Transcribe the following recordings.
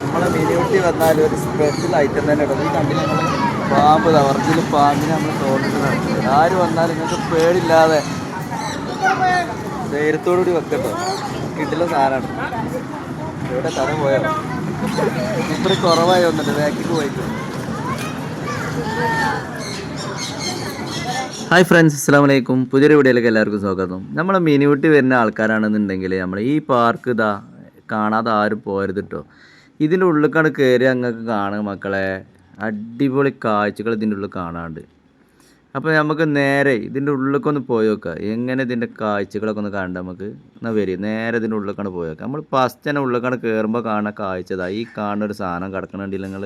നമ്മളെ മിനിയൂട്ടി വന്നാൽ ഒരു സ്പെഷ്യൽ ഐറ്റം തന്നെ ഇടും. ഈ കണ്ടില്ല നമ്മൾ പാമ്പ് ഒറിജിനൽ പാമ്പിനെ നമ്മൾ തോന്നിട്ട് നടക്കുന്നത്. ആര് വന്നാലും നിങ്ങൾക്ക് പേടില്ലാതെ ധൈര്യത്തോടുകൂടി വെക്കട്ടോ. കിട്ടില്ല സാധനമാണ്. ഇവിടെ തല പോയോ ഇപ്പറി കുറവായി വന്നിട്ട് ബാക്കിക്ക് പോയിട്ട്. ഹായ് ഫ്രണ്ട്സ്, അസ്സലാമു അലൈക്കും. പുതിയൊരു വീഡിയോയിലേക്ക് എല്ലാവർക്കും സ്വാഗതം. നമ്മളെ മിനിയൂട്ടി വരുന്ന ആൾക്കാരാണെന്നുണ്ടെങ്കിൽ നമ്മൾ ഈ പാർക്ക് ഇതാ കാണാതെ ആരും പോരുത് കേട്ടോ. ഇതിൻ്റെ ഉള്ളിലേക്കാണ് കയറി അങ്ങക്ക് കാണുക മക്കളെ. അടിപൊളി കാഴ്ചകൾ ഇതിൻ്റെ ഉള്ളിൽ കാണാണ്ട്. അപ്പോൾ നമുക്ക് നേരെ ഇതിൻ്റെ ഉള്ളിലേക്കൊന്ന് പോയി നോക്കാം. എങ്ങനെ ഇതിൻ്റെ കാഴ്ചകളൊക്കെ ഒന്ന് കാണണ്ട നമുക്ക്. എന്നാൽ വരും നേരെ ഇതിൻ്റെ ഉള്ളിലേക്കാണ് പോയി നോക്കാം. നമ്മൾ ഫസ്റ്റ് തന്നെ ഉള്ളിലേക്കാണ് കയറുമ്പോൾ കാണുന്ന കാഴ്ചതാ ഈ കാണുന്ന ഒരു സാധനം കിടക്കണുണ്ടല്ലോ നിങ്ങൾ.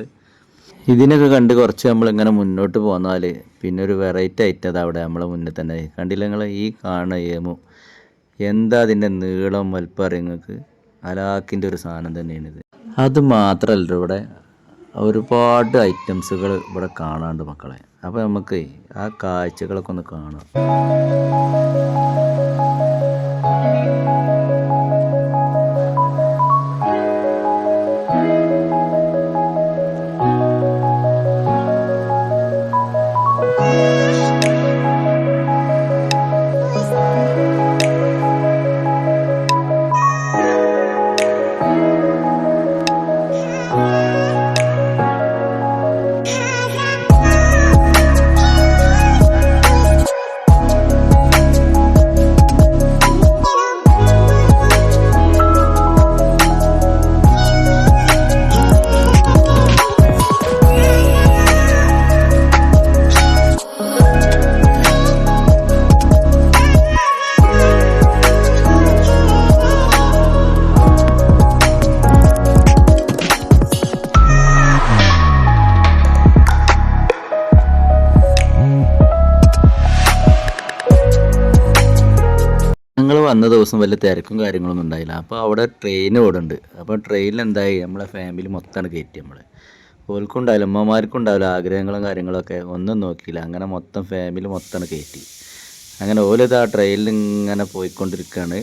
ഇതിനൊക്കെ കണ്ട് കുറച്ച് നമ്മളിങ്ങനെ മുന്നോട്ട് പോന്നാൽ പിന്നെ ഒരു വെറൈറ്റി ഐറ്റം അവിടെ നമ്മളെ മുന്നിൽ തന്നെ കണ്ടില്ല നിങ്ങൾ. ഈ കാണുന്ന ഏമു എന്താ അതിൻ്റെ നീളം വലുപ്പം നിങ്ങൾക്ക് അലാക്കിൻ്റെ ഒരു സാധനം തന്നെയാണിത്. അത് മാത്രമല്ല ഇവിടെ ഒരുപാട് ഐറ്റംസുകൾ ഇവിടെ കാണാണ്ട് മക്കളെ. അപ്പോൾ നമുക്ക് ആ കാഴ്ചകളൊക്കെ ഒന്ന് കാണാം. ഞങ്ങൾ വന്ന ദിവസം വലിയ തിരക്കും കാര്യങ്ങളൊന്നും ഉണ്ടായില്ല. അപ്പോൾ അവിടെ ട്രെയിൻ ഓടുന്നുണ്ട്. അപ്പോൾ ട്രെയിനിൽ എന്തായി നമ്മളെ ഫാമിലി മൊത്തമാണ് കയറ്റി. നമ്മൾ ഓൽക്കും ഉണ്ടാവില്ല, അമ്മമാർക്കും ഉണ്ടാവില്ല ആഗ്രഹങ്ങളും കാര്യങ്ങളൊക്കെ ഒന്നും നോക്കിയില്ല. അങ്ങനെ മൊത്തം ഫാമിലി മൊത്തമാണ് കയറ്റി. അങ്ങനെ ഓലിത് ആ ട്രെയിനിൽ ഇങ്ങനെ പോയിക്കൊണ്ടിരിക്കുകയാണ്.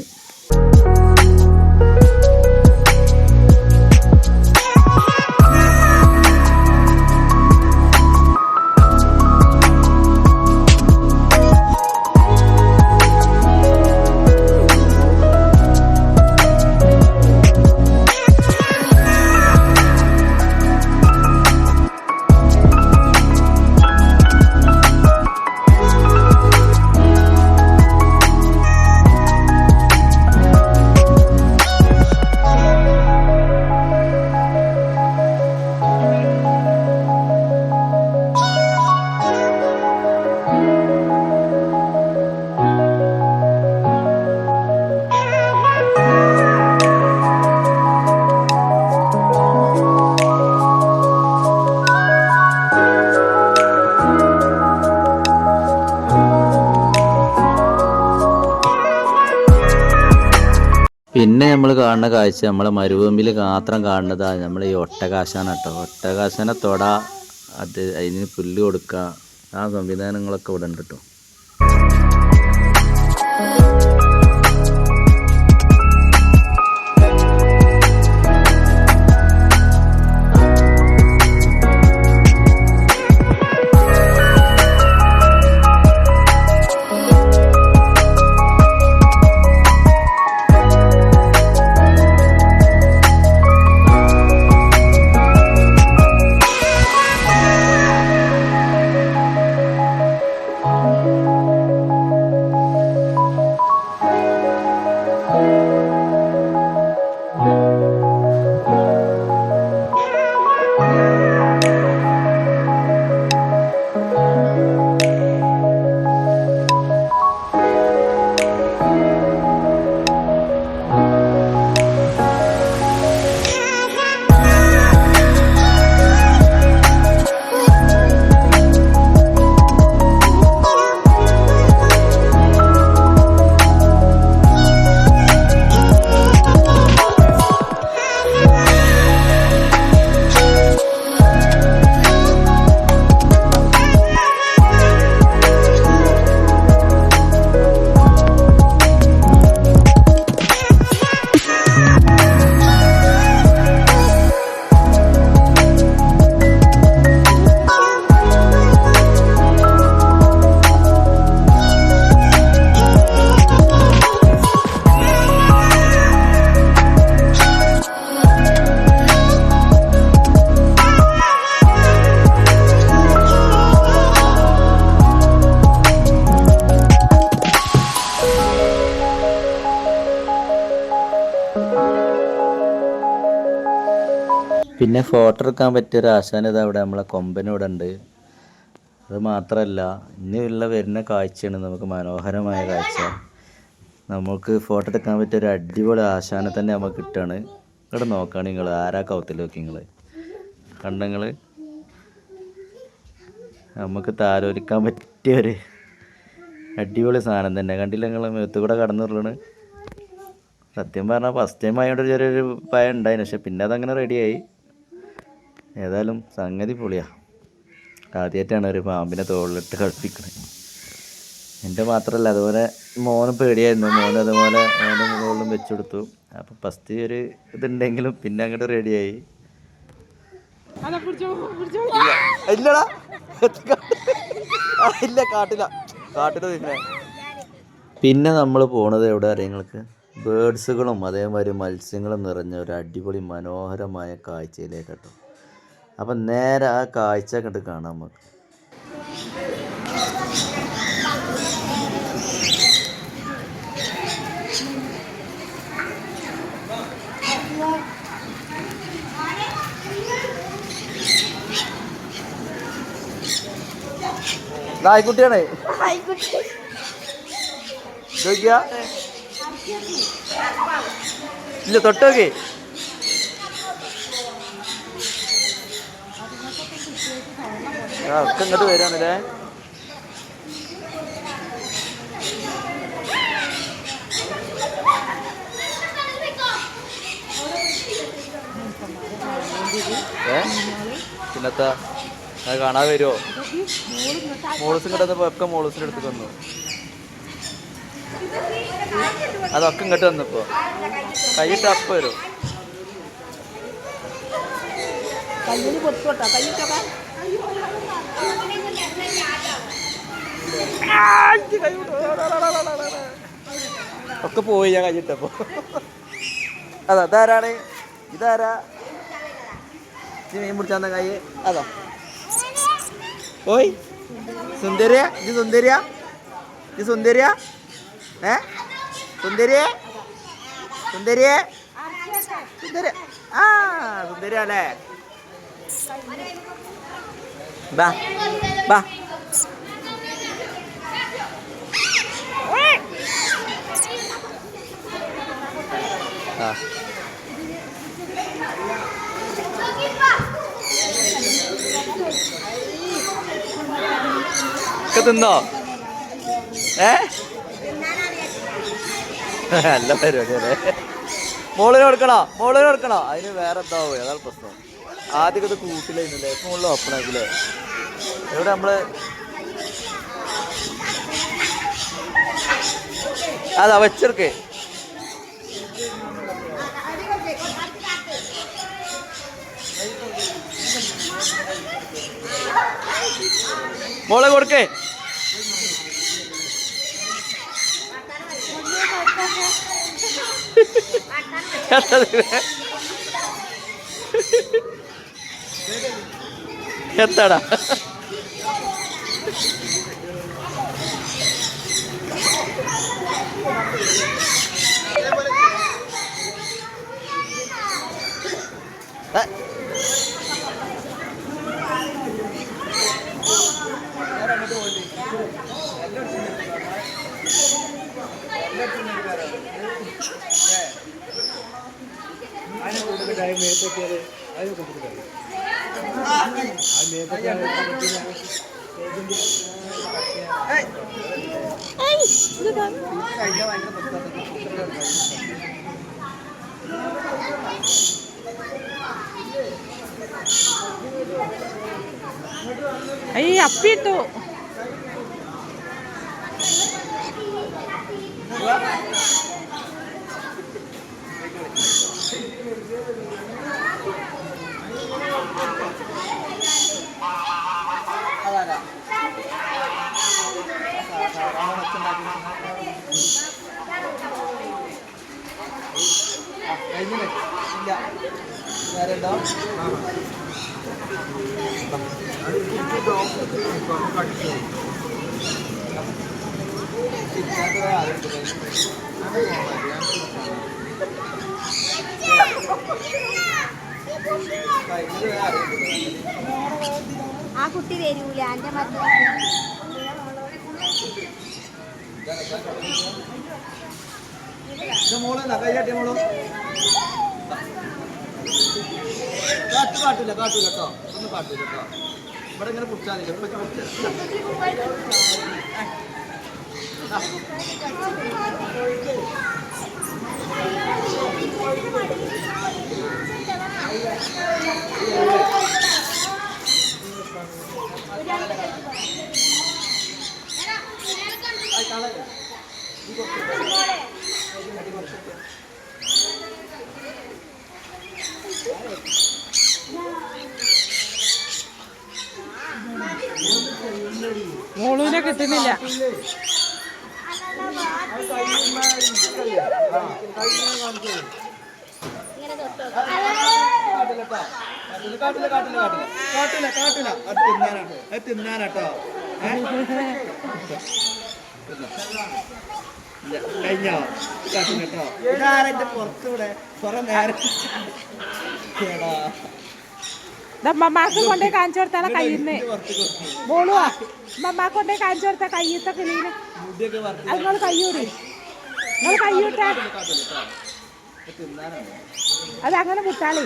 പിന്നെ നമ്മൾ കാണുന്ന കാഴ്ച നമ്മളെ മരുഭൂമിയിൽ മാത്രം കാണുന്നതാണ് നമ്മൾ ഈ ഒട്ടകാശാന കേട്ടോ. ഒട്ടകാശാനെ തൊട, അത് അതിന് പുല്ല് കൊടുക്കുക, ആ സംവിധാനങ്ങളൊക്കെ ഇവിടെ ഉണ്ട് കേട്ടോ. പിന്നെ ഫോട്ടോ എടുക്കാൻ പറ്റിയൊരു ആശാനത് അവിടെ നമ്മളെ കൊമ്പനിവിടെ ഉണ്ട്. അത് മാത്രമല്ല ഇനിയുള്ള വരുന്ന കാഴ്ചയാണ് നമുക്ക് മനോഹരമായ കാഴ്ച. നമുക്ക് ഫോട്ടോ എടുക്കാൻ പറ്റിയൊരു അടിപൊളി ആശാനെ തന്നെ നമുക്ക് കിട്ടുകയാണ്. ഇവിടെ നോക്കുകയാണ് നിങ്ങൾ, ആരാ കൗത്തിൽ നോക്കി നിങ്ങൾ കണ്ടങ്ങൾ. നമുക്ക് താലോലിക്കാൻ പറ്റിയൊരു അടിപൊളി സാധനം തന്നെ കണ്ടില്ല നിങ്ങൾ, മേത്ത് കൂടെ കടന്നുള്ളണ്. സത്യം പറഞ്ഞാൽ ഫസ്റ്റ് ടൈം ആയതുകൊണ്ട് ചെറിയൊരു ഭയം ഉണ്ടായിരുന്നു, പക്ഷെ പിന്നെ അതങ്ങനെ റെഡിയായി. ഏതായാലും സംഗതി പൊളിയാണ്. ആദ്യമായിട്ടാണ് ഒരു പാമ്പിനെ തോളിലിട്ട് കളിപ്പിക്കുന്നത്. എൻ്റെ മാത്രമല്ല, അതുപോലെ മോന് പേടിയായിരുന്നു. മോന് അതുപോലെ മോൻ്റെ മുകളിലും വെച്ചു കൊടുത്തു. അപ്പം ഫസ്റ്റ് ഒരു ഇതുണ്ടെങ്കിലും പിന്നെ അങ്ങോട്ട് റെഡിയായി. ഇല്ലടാ ഇല്ല, കാട്ടില പിന്നെ നമ്മൾ പോണത് എവിടെ അറിയാം നിങ്ങൾക്ക്? ബേഡ്സുകളും അതേമാതിരി മത്സ്യങ്ങളും നിറഞ്ഞ ഒരു അടിപൊളി മനോഹരമായ കാഴ്ചയിലേക്ക് കേട്ടോ. അപ്പം നേരെ ആ കാഴ്ച കണ്ട് കാണാം നമുക്ക്. നായ്ക്കുട്ടിയാണേ ഇല്ല, തൊട്ടോക്കെ ഒക്കെ ഇങ്ങോട്ട് വരാണല്ലേ. പിന്നത്താ അത് കാണാതെ വരുമോ? മോളൂസ് ഇങ്ങോട്ട് വന്നപ്പോൾ ഒക്കെ മോളൂസിൻ്റെ അടുത്ത് വന്നു. അതൊക്കെ ഇങ്ങോട്ട് വന്നപ്പോൾ കൈയിട്ട് അപ്പം വരും. ഒക്കെ പോയി ഞാൻ കൈയിട്ടപ്പോൾ. അതാരാണ്? ഇതാരാ? മീൻ പിടിച്ചാന്ന കൈ അതാ. ഓയ് സുന്ദരിയ, ഇത് സുന്ദരിയ, ഇത് സുന്ദരിയ, സുന്ദരിയെ സുന്ദരിയെ സുന്ദരി. ആ സുന്ദരിയ അല്ലേ? ബാ ബാ. ആ തിന്നോ? നല്ല പരിപാടി അല്ലേ? മോളിന് കൊടുക്കണോ? അതിന് വേറെ എന്താവും? ഏതാണ് പ്രശ്നം? ആദ്യം ഇത് കൂട്ടിലായിരുന്നില്ലേ, ഇപ്പം മുകളിൽ ഓപ്പൺ ആക്കില്ലേ? എവിടെ നമ്മള് അതാ വെച്ചെടുക്കേ. മോളെ കൊടുക്കേ. എത്താടാ അയ്യ അപ്പിട്ടു. ആ കുട്ടി വരൂല എന്റെ മറ്റേ കാട്ടൂല കേട്ടോ ഒന്നും കാട്ടൂല കേട്ടോ ഇവിടെ ഇങ്ങനെ പിടിച്ചാൽ മോളൂനെ കിട്ടുന്നില്ല. തിന്നാനാട്ടോ കഴിഞ്ഞോ കാട്ടില്ലട്ടോ ഇതാരെന്റെ പുറത്തൂടെ കുറെ നേരം മമ്മാക്ക് കൊണ്ടേ കാണിച്ചു കൊടുത്താല കയ്യിന്ന് മോളുവാ മമ്മാക്ക് കൊണ്ടേ കാണിച്ചു കൊടുത്ത കയ്യത്തെ കിളീന് അത് നിങ്ങൾ കയ്യൂടി നിങ്ങൾ കയ്യൂട്ട അത് അങ്ങനെ മുട്ടാളി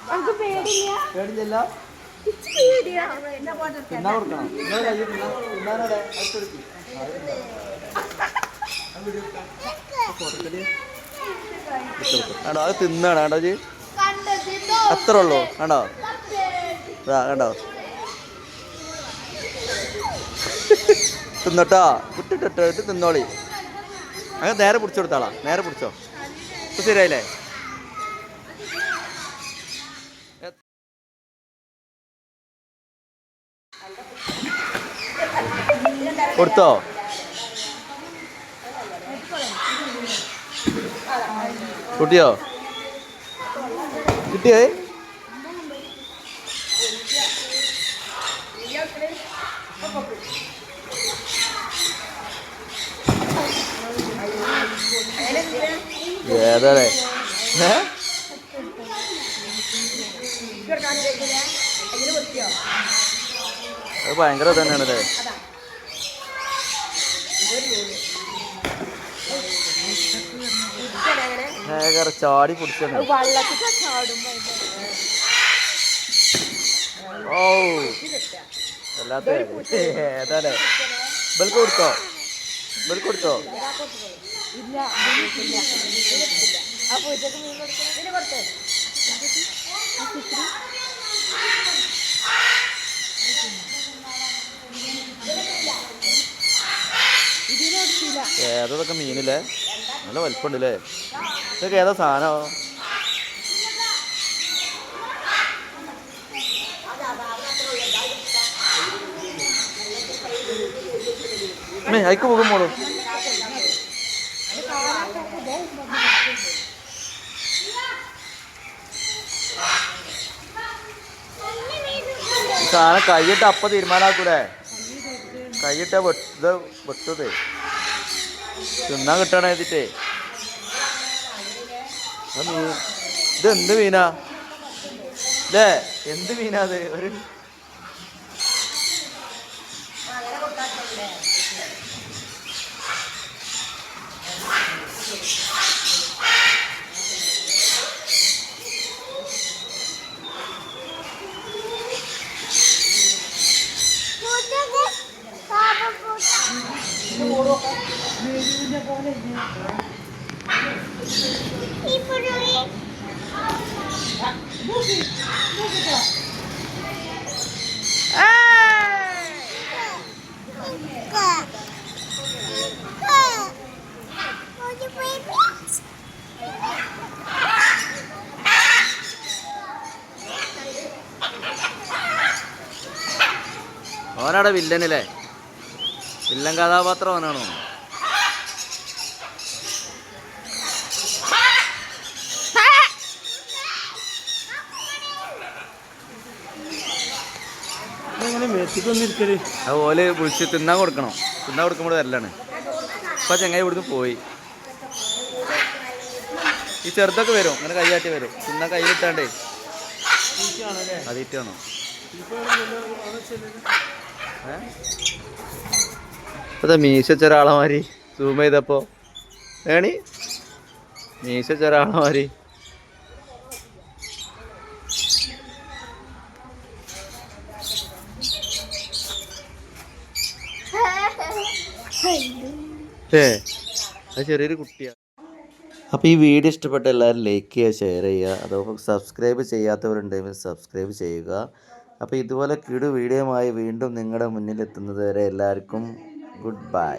നമുക്ക് പേടില്ല പേടില്ല തിന്നാ കൊടുക്കണം തിന്നാനോടെ ആണോ അത് തിന്നാണ് കേട്ടോ ജി അത്ര ഉള്ളൂ കണ്ടോ കണ്ടോ തിന്നോട്ടാ വിട്ടിട്ടിട്ട് തിന്നോളി അങ്ങനെ നേരെ പിടിച്ചു കൊടുത്താളാ നേരെ പിടിച്ചോ ഇപ്പൊ ശരിയായില്ലേ കൊടുത്തോ കുട്ടിയോ കിട്ടിയേ ഏതാണേ അത് ഭയങ്കര തന്നെയാണല്ലേ ഭയങ്കര ചാടി പിടിച്ചാണ് ഓ അല്ലാത്ത ഏതാണേ ബൽക്ക് കൊടുത്തോ ബൽക്ക് കൊടുത്തോ ഏതൊക്കെ മീനില്ലേ നല്ല വലിപ്പുണ്ടല്ലേ ഇതൊക്കെ ഏതാ സാധനമോ അയക്ക് പോകുമ്പോളൂ സാധനം കൈയിട്ട് അപ്പം തീരുമാനാക്കൂലേ കൈയിട്ട ഇത് വെട്ടത് തിന്നാൻ കിട്ടണ എഴുതിട്ടേ ഇത് എന്ത് മീനാ അല്ലേ എന്ത് മീനാ അത് ഒരു ഓനാടെ വില്ലനല്ലേ വില്ലൻ കഥാപാത്രം ഓനാണോ അതുപോലെ വിളിച്ച് തിന്നാൻ കൊടുക്കണം. തിന്നാൻ കൊടുക്കുമ്പോൾ വരലാണ്. ഇപ്പം ചെങ്ങായി ഇവിടുന്ന് പോയി. ഈ ചെറുതൊക്കെ വരും, ഇങ്ങനെ കൈയാട്ടി വരും. തിന്നാൻ കയ്യിലിട്ടാണ്ടേ അതീറ്റാണോ? അതാ മീശ ചെറാളെ മാതിരി സൂം ചെയ്തപ്പോ ഏണി മീശ ചെറാളെ മാതിരി. അത് ചെറിയൊരു കുട്ടിയാണ്. അപ്പോൾ ഈ വീഡിയോ ഇഷ്ടപ്പെട്ട എല്ലാവരും ലൈക്ക് ചെയ്യുക, ഷെയർ ചെയ്യുക. അതോടൊപ്പം സബ്സ്ക്രൈബ് ചെയ്യാത്തവരുണ്ടെങ്കിൽ സബ്സ്ക്രൈബ് ചെയ്യുക. അപ്പോൾ ഇതുപോലെ വീഡിയോയുമായി വീണ്ടും നിങ്ങളുടെ മുന്നിൽ എത്തുന്നത് വരെ എല്ലാവർക്കും ഗുഡ് ബൈ.